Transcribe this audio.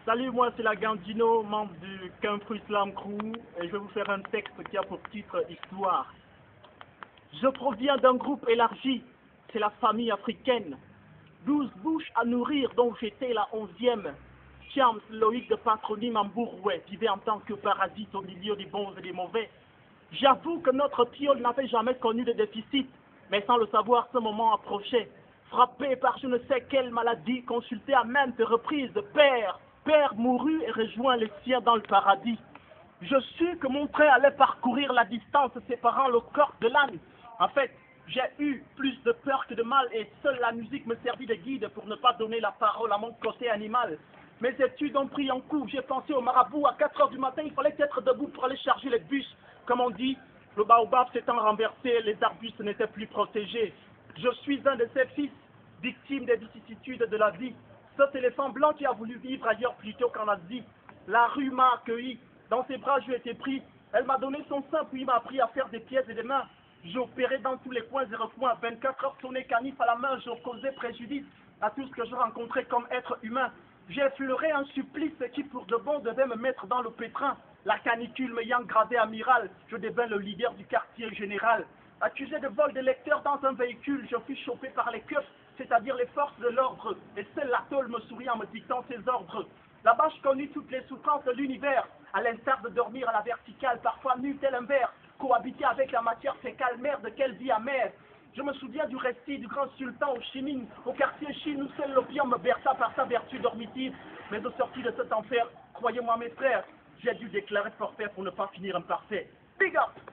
Salut, moi c'est la Gandino, membre du Country Slam Crew, et je vais vous faire un texte qui a pour titre Histoire. Je proviens d'un groupe élargi, c'est la famille africaine. 12 bouches à nourrir dont j'étais la 11e. Charms Loïc de patronyme en Bourrouet, vivait en tant que parasite au milieu des bons et des mauvais. J'avoue que notre piole n'avait jamais connu de déficit, mais sans le savoir, ce moment approchait. Frappé par je ne sais quelle maladie, consulté à maintes reprises, Père mourut et rejoint les siens dans le paradis. Je sus que mon train allait parcourir la distance séparant le corps de l'âne. En fait, j'ai eu plus de peur que de mal et seule la musique me servit de guide pour ne pas donner la parole à mon côté animal. Mes études ont pris un coup, j'ai pensé au marabout. À 4 heures du matin, il fallait être debout pour aller charger les bus. Comme on dit, le baobab s'étant renversé, les arbustes n'étaient plus protégés. Je suis un de ces fils, victime des vicissitudes de la vie. Cet éléphant blanc qui a voulu vivre ailleurs plutôt qu'en Asie. La rue m'a accueilli, dans ses bras j'ai été pris. Elle m'a donné son sein puis m'a appris à faire des pieds et des mains. J'opérais dans tous les coins et recoins, 24 heures sonné canif à la main, je causais préjudice à tout ce que je rencontrais comme être humain. J'ai effleuré un supplice qui pour de bon devait me mettre dans le pétrin. La canicule m'ayant gradé amiral, je devins le leader du quartier général. Accusé de vol de lecteurs dans un véhicule, je fus chopé par les keufs, c'est-à-dire les forces de l'ordre, et seul la tôle me sourit en me dictant ses ordres. Là-bas, je connus toutes les souffrances de l'univers, à l'instar de dormir à la verticale, parfois nu tel un ver, cohabiter avec la matière fécale, merde, quelle vie amère. Je me souviens du récit du grand sultan au Chimine, au quartier Chine où seul l'opium me berça par sa vertu dormitive. Mais au sorti de cet enfer, croyez-moi mes frères, j'ai dû déclarer forfait pour ne pas finir imparfait. Big up!